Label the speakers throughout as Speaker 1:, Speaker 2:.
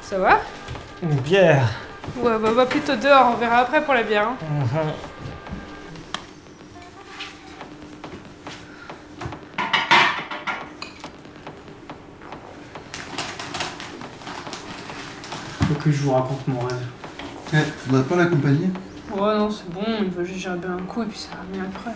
Speaker 1: Ça va?
Speaker 2: Une bière.
Speaker 1: Ouais, bah plutôt dehors, on verra après pour la bière. Hein.
Speaker 2: Faut que je vous raconte mon rêve.
Speaker 3: Faudrait pas l'accompagner?
Speaker 1: Ouais, non, c'est bon, il va juste gérer bien un coup et puis ça va mieux après.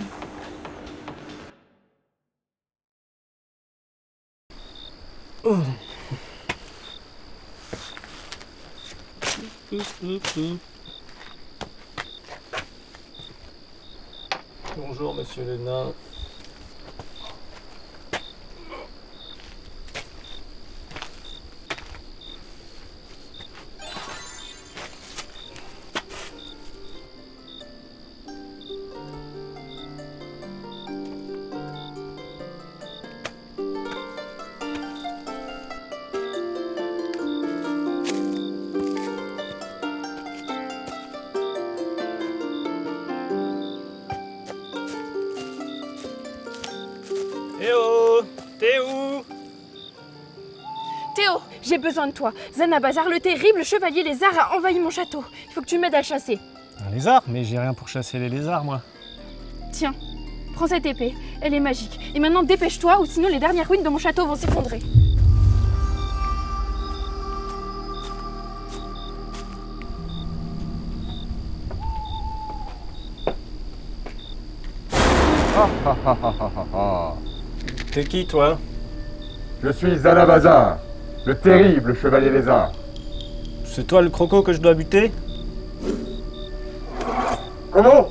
Speaker 2: Bonjour, monsieur le nain. Eh oh! T'es où?
Speaker 4: Théo, j'ai besoin de toi. Zanabazar, le terrible chevalier lézard, a envahi mon château. Il faut que tu m'aides à le chasser.
Speaker 2: Un lézard? Mais j'ai rien pour chasser les lézards, moi.
Speaker 4: Tiens, prends cette épée. Elle est magique. Et maintenant, dépêche-toi, ou sinon les dernières ruines de mon château vont s'effondrer.
Speaker 2: T'es qui, toi?
Speaker 5: Je suis Zanabazar, le terrible chevalier lézard.
Speaker 2: C'est toi le croco que je dois buter?
Speaker 5: Comment?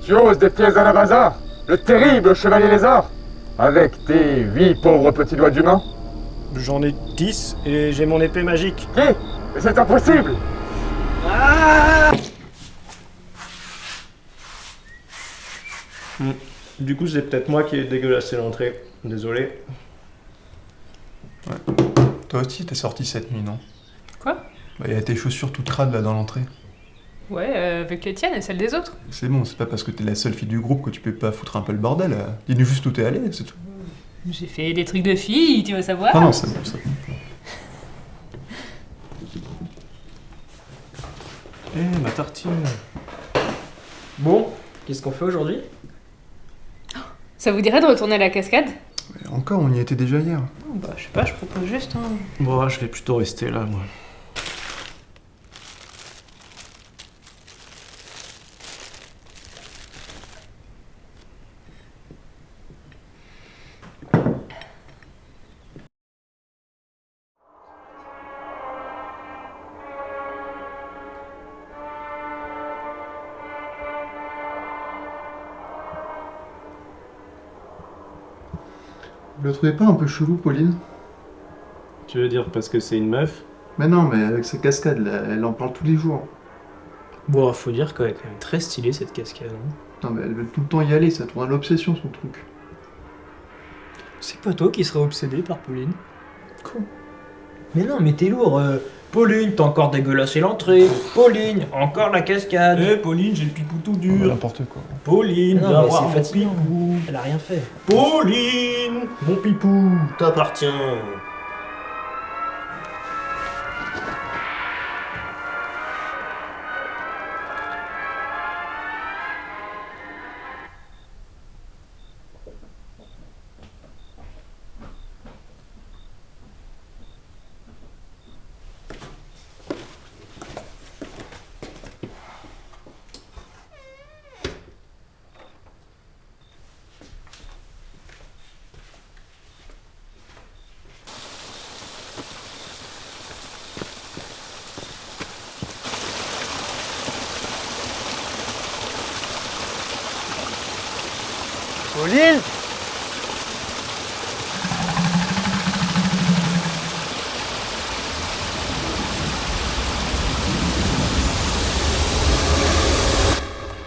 Speaker 5: Tu oses défier Zanabazar, le terrible chevalier lézard, avec tes 8 pauvres petits doigts d'humain?
Speaker 2: J'en ai 10 et j'ai mon épée magique.
Speaker 5: Qui? Mais c'est impossible!
Speaker 2: Du coup, c'est peut-être moi qui ai dégueulassé l'entrée. Désolé.
Speaker 3: Ouais. Toi aussi, t'es sorti cette nuit, non?
Speaker 1: Quoi?
Speaker 3: Bah, y a tes chaussures toutes crades là dans l'entrée.
Speaker 1: Ouais, avec les tiennes et celles des autres.
Speaker 3: C'est bon, c'est pas parce que t'es la seule fille du groupe que tu peux pas foutre un peu le bordel. Dis-nous juste où t'es allé, c'est tout.
Speaker 1: J'ai fait des trucs de filles, tu veux savoir?
Speaker 3: Non, c'est bon, c'est bon.
Speaker 2: Eh, ma tartine. Bon, qu'est-ce qu'on fait aujourd'hui?
Speaker 1: Ça vous dirait de retourner à la cascade?
Speaker 3: Mais encore, on y était déjà hier.
Speaker 1: Bah, je sais pas, je propose juste. Hein.
Speaker 2: Bon, je vais plutôt rester là, moi.
Speaker 3: Vous la trouvez pas un peu chelou, Pauline?
Speaker 2: Tu veux dire parce que c'est une meuf?
Speaker 3: Mais non, mais avec sa cascade, là, elle en parle tous les jours.
Speaker 2: Bon, faut dire qu'elle est quand même très stylée cette cascade. Hein.
Speaker 3: Non, mais elle veut tout le temps y aller, ça tourne à l'obsession, son truc.
Speaker 6: C'est pas toi qui serais obsédé par Pauline?
Speaker 3: Quoi?
Speaker 6: Mais non, mais t'es lourd. Pauline, t'as encore dégueulassé l'entrée. Pauline, encore la cascade.
Speaker 2: Eh, Pauline, j'ai le pipou tout dur.
Speaker 3: N'importe quoi.
Speaker 2: Pauline,
Speaker 6: Non,
Speaker 2: viens
Speaker 6: mais
Speaker 2: voir
Speaker 6: c'est
Speaker 2: mon
Speaker 6: fatigant.
Speaker 2: pipou.
Speaker 6: Elle a rien fait.
Speaker 2: Pauline!
Speaker 6: Mon pipou, t'appartiens.
Speaker 2: Pauline!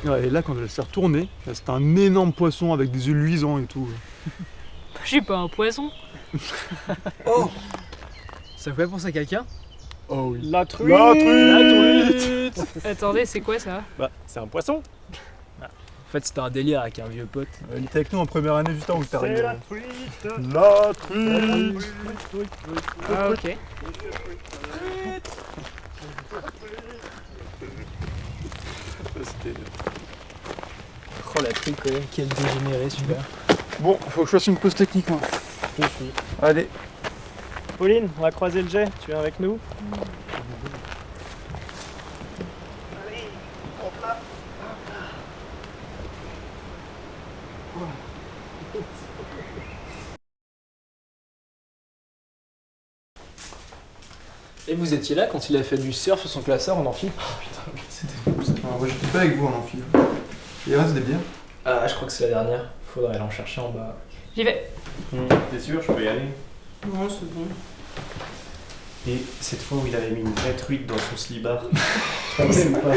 Speaker 3: Ouais, et là, quand elle s'est retournée, là, c'était un énorme poisson avec des yeux luisants et tout.
Speaker 1: Je suis pas un poisson.
Speaker 7: Oh, ça fait penser à quelqu'un?
Speaker 3: Oh oui.
Speaker 2: La truite.
Speaker 3: La truite.
Speaker 1: Attendez, c'est quoi ça?
Speaker 2: Bah, c'est un poisson.
Speaker 7: En fait, c'était un délire avec un vieux pote.
Speaker 3: Il était avec nous en première année juste avant que t'arrives.
Speaker 2: C'est la truite.
Speaker 3: La truite.
Speaker 1: Ah, ok.
Speaker 7: Oh, la truite, quand même, quel dégénéré, super.
Speaker 3: Bon, faut que je fasse une pause technique, moi. Allez.
Speaker 2: Pauline, on va croiser le jet. Tu viens avec nous?
Speaker 7: Et vous étiez là quand il a fait du surf sur son classeur en amphi?
Speaker 3: C'était fou ça. Moi, j'étais pas avec vous en amphi. Il reste des bières?
Speaker 7: Ah, je crois que c'est la dernière. Faudrait aller en chercher en bas.
Speaker 1: J'y vais.
Speaker 2: T'es sûr, je peux y aller?
Speaker 1: Non, c'est bon.
Speaker 2: Et cette fois où il avait mis une vraie truite dans son slibard.
Speaker 7: C'est pas.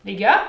Speaker 1: Les gars?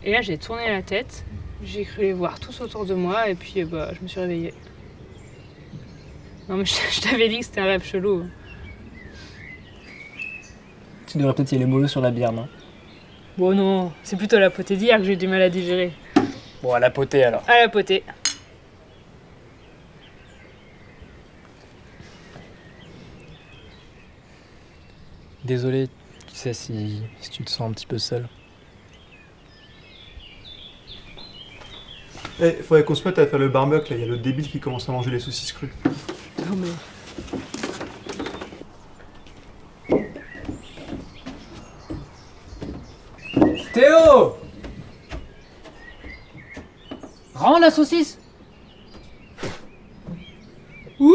Speaker 1: Et là, j'ai tourné la tête, j'ai cru les voir tous autour de moi, et puis bah, je me suis réveillée. Non mais je t'avais dit que c'était un rêve chelou.
Speaker 7: Tu devrais peut-être y aller mollo sur la bière, non?
Speaker 1: Bon non, c'est plutôt la potée d'hier que j'ai du mal à digérer.
Speaker 7: Bon, à la potée alors.
Speaker 1: À la potée.
Speaker 7: Désolé, tu sais, si tu te sens un petit peu seul.
Speaker 3: Eh, faudrait qu'on se mette à faire le barbecue là, il y a le débile qui commence à manger les saucisses crues.
Speaker 1: Non mais...
Speaker 7: Théo! Rends la saucisse!
Speaker 1: Wouh!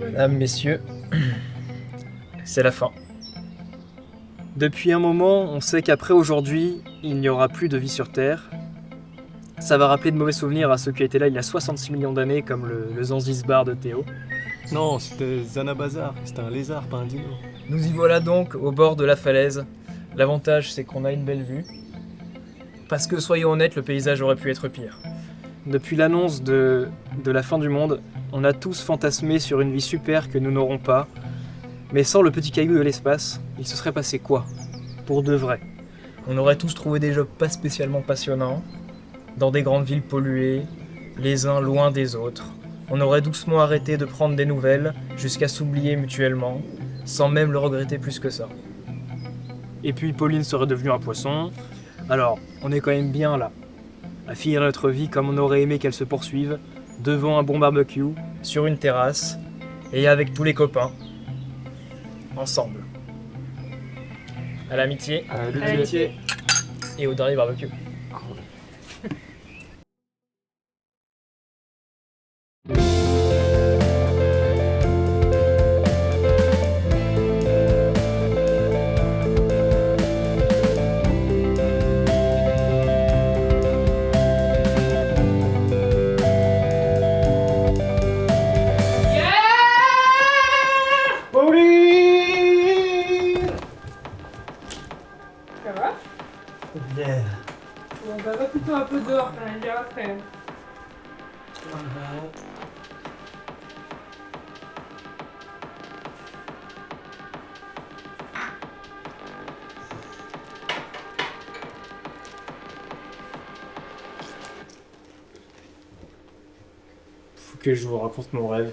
Speaker 7: Mesdames, messieurs, c'est la fin. Depuis un moment, on sait qu'après aujourd'hui, il n'y aura plus de vie sur Terre. Ça va rappeler de mauvais souvenirs à ceux qui étaient là il y a 66 millions d'années, comme le Zanzibar de Théo.
Speaker 2: Non, c'était Zanabazar. C'était un lézard, pas un dino.
Speaker 7: Nous y voilà donc au bord de la falaise. L'avantage, c'est qu'on a une belle vue. Parce que, soyons honnêtes, le paysage aurait pu être pire. depuis l'annonce de la fin du monde, on a tous fantasmé sur une vie super que nous n'aurons pas. Mais sans le petit caillou de l'espace, il se serait passé quoi? Pour de vrai. On aurait tous trouvé des jobs pas spécialement passionnants, dans des grandes villes polluées, les uns loin des autres. On aurait doucement arrêté de prendre des nouvelles, jusqu'à s'oublier mutuellement, sans même le regretter plus que ça. Et puis Pauline serait devenue un poisson. Alors, on est quand même bien là, à finir notre vie comme on aurait aimé qu'elle se poursuive, devant un bon barbecue, sur une terrasse, et avec tous les copains, ensemble. À l'amitié,
Speaker 2: À l'amitié.
Speaker 7: et au dernier barbecue.
Speaker 1: Ça va? Bon, bah va plutôt un peu dehors, quand même, bien après.
Speaker 7: Faut que je vous raconte mon rêve.